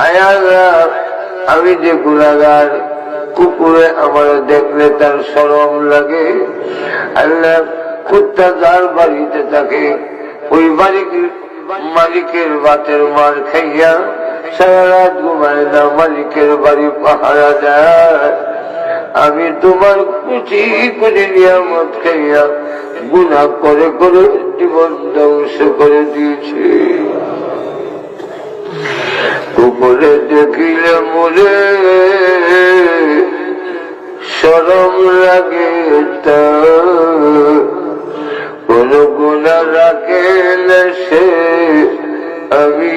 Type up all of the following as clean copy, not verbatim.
আল্লাহ আমি যে গুনাহগার, কুকুরে আমার দেখলে তার শরম লাগে। আল্লাহ কুত্তা যার বাড়িতে থাকে ওই মালিকের বাতের মার খাইয়া সারা রাত ঘুমায় না, মালিকের বাড়ি পাহারা দেয়। আমি তোমার কুচি কুচি নিয়ামত খাইয়া গুনাহ করে করে জীবন ধ্বংস করে দিয়েছি। কুকুরে দেখিলে মরে শরম লাগে, কোন গুনাহ রাখে না সে, আমি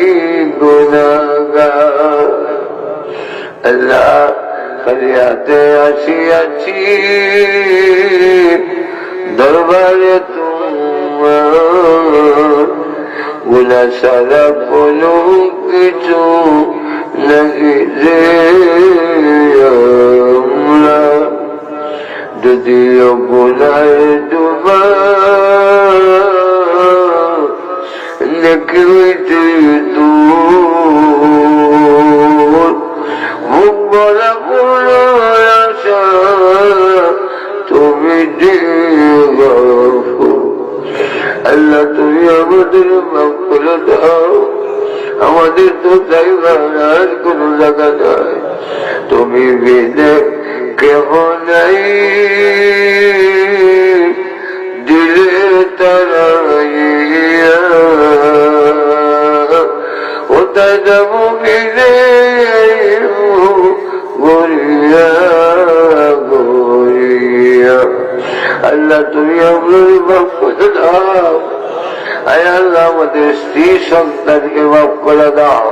গুনাহগার। আল্লাহ ফরিয়াদে আসিয়াছি দরবারে তোমার, গুনাহ ছাড়া কোনো কিছু নাকি রে আমরা, যদিও গুনাহে ডুবা নাকি হইতে দূর, মুখ বলা পুরো আশা তুমি দিও। আল্লাহ তুমি আমাদের মাফ করে দাও, আমাদের তো যাইবার আর কোন জায়গা নাই, তুমি বিনে কেহ নাই, দিলে তারা ওটাই যাব বিনে গড়িয়া গড়িয়া। আল্লাহ তুমি আমাদের মাফ করে দাও। আয় আল্লাহ আমাদের স্ত্রী সন্তানকে মাফ করে দাও,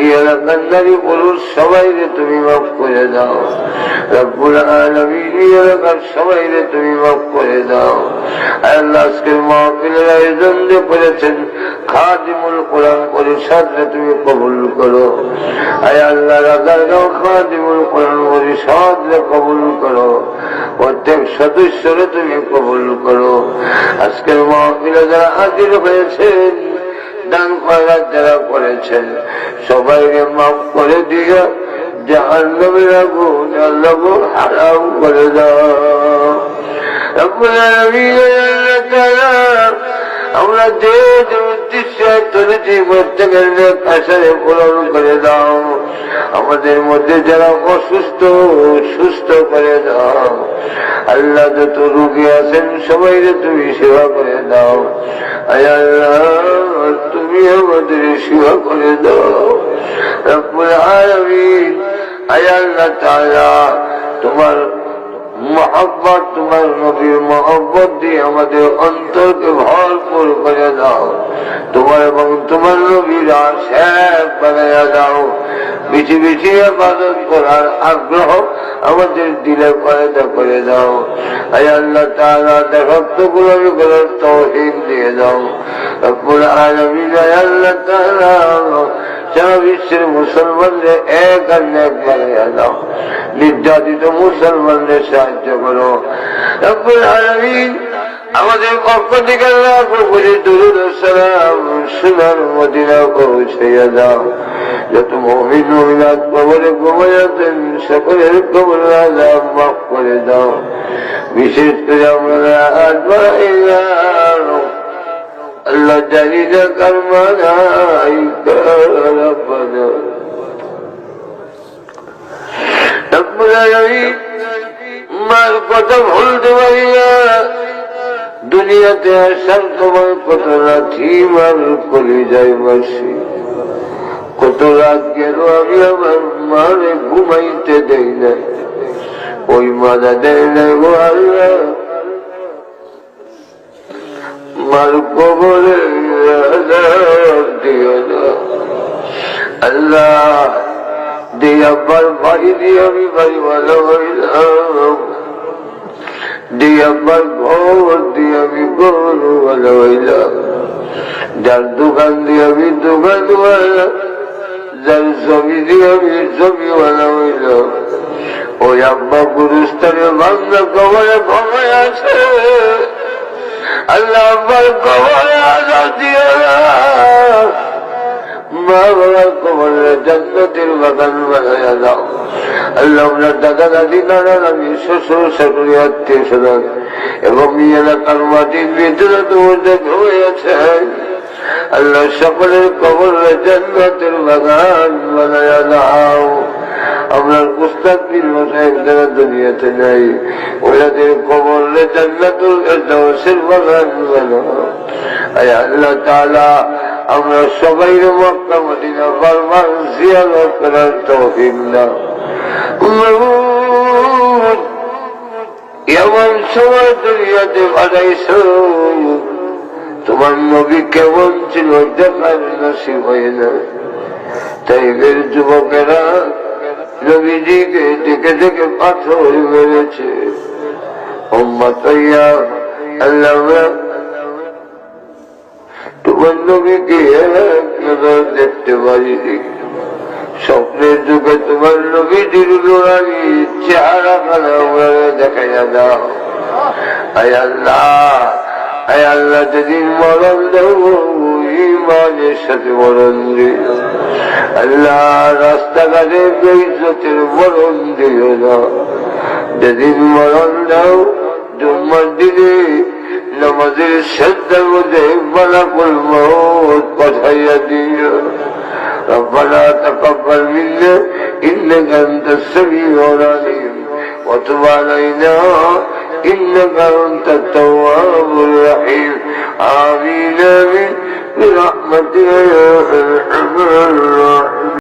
এই এলাকার নারী পুরুষ সবাইরে তুমি মাফ করে দাও। রব্বুল আলামিন এই এলাকার সবাইরে তুমি মাফ করে দাও। আয় আল্লাহ আজকের মাহফিলের আয়োজন যে করেছেন খাদিমুল কোরআন পরিষদরে তুমি কবুল করো। আয় আল্লাহ রাজারগাঁও খাদিমুল কোরআন পরিষদরে কবুল করো, প্রত্যেক সদস্যরে তুমি কবুল করো। আজকের মাহফিলে যারা হাজির হয়েছেন, দান খয়রাত যারা করেছেন, সবাইকে মাফ করে দিয়ে জাহান্নামের আগুন আল্লাহ হারাম করে দাও। রব্বুল আলামিন আল্লাহ তাআলা আমরা যে উদ্দেশ্য চলেছি প্রত্যেকের আশারে পূরণ করে দাও। আমাদের মধ্যে যারা অসুস্থ সুস্থ করে দাও। আল্লাহ যত রোগী আছেন সবাইরে তুমি সেবা করে দাও। আয় আল্লাহ তুমি আমাদের সেবা করে দাও। রব্বুল আলামিন আয় আল্লাহ তাআলা তোমার মোহাব্বত, তোমার নবীর মোহাব্বত দিয়ে আমাদের অন্তরকে ভরপুর করে দাও। তোমার এবং তোমার নবীর আশেক বানাইয়া দাও। বেশি বেশি ইবাদত করার আগ্রহ আমাদের দিলে পয়দা করে দাও। আয় আল্লাহ তাআলা দাসত্বগুলো করার তৌফিক দিয়ে দাও। রব্বুল আলামিন আয় আল্লাহ তাআলা সারা বিশ্বের মুসলমানদের এক আর এক বানাইয়া দাও। নির্যাতিত মুসলমানদের সাহায্য করো। রব্বুল আলামিন আমাদের পক্ষ থেকে লাখো কোটি দুরূদ ও সালাম সোনার মদিনা পৌঁছাইয়া দাও। যত মুমিন মুমিনাত কবরে ঘুমাইয়াছেন সকলের কবর আযাব মাফ করে দাও। বিশেষ করে আমরা আল্লাহ জানি না কার মানাই রব্বানা। রব্বুল আলামিন মার কথা ভুলতে পারি না। দুনিয়াতে আসার তোমার কত রাখি মার করে যাই মাসি, কত রাত গেল আমি আমার মারে ঘুমাইতে দেই না, ওই মারা দেয় না গো আল্লাহ। মার কবরে দিও না আল্লাহ। দিয়ে আব্বার বাড়ি দিয়ে আমি বাড়ি ভালো হইলাম, দিয়ে আব্বার ঘর দিয়ে আমি ঘর ভালো হইলাম, যার দোকান দিয়ে আমি দোকান ভালো, যার জমি দিয়ে আমি জমি ভালো হইলাম। ওই আব্বা গুরুস্থানে বাংলা কবরে ভয় আছে আল্লাহ। আব্বার কবরে আজাদ দিও না, মা বাবার কবরে জান্নাতের বাগান বানাইয়া দাও। আল্লাহ আমরা দাদা দাদি নানা নানি শ্বশুর শাশুড়ি আত্মীয় স্বজন এবং এই এলাকার মাটির ভিতরে তোমাদের হয়েছে আল্লাহ সকলের কবরে জান্নাতের বাগান বানাইয়া দাও। আমরা উস্তাদ পীর সাহেব যারা দুনিয়াতে নাই ওনাদের কবরে জান্নাতুল ফেরদাউসের বাগান বানাও। আয় আল্লাহ তাআলা আমরা সবাই মক্কা মদিনা বারবার জিয়ারত করার তৌফিক দাও। এমন সময় দুনিয়াতে পাঠাইছো তোমার নবী কেমন ছিল দেখার নসিব হয় না। তাইবের যুবকেরা নবীজিকে দেখে দেখে পাথর মেরেছে। আল্লাহ তোমার নবীকে এক নজর দেখতে পারি। স্বপ্নের যুগে তোমার নবীজির নুরানি চেহারা খানা দেখাইয়া দাও। আয় আল্লাহ যেদিন মরণ দেব ইমানের সাথে মরণ দিও। আল্লাহ রাস্তাঘাটে বেইজ্জতের মরণ দিও না। যেদিন মরণ দাও জুম্মার দিনে নামাজের শ্রদ্ধার মধ্যে মালাকুল মউত পাঠাইয়া দিও। ربنا تقبل منا إنك أنت السميع العليم وتب علينا إنك أنت التواب الرحيم آمين آمين برحمتك يا أرحم الراحمين.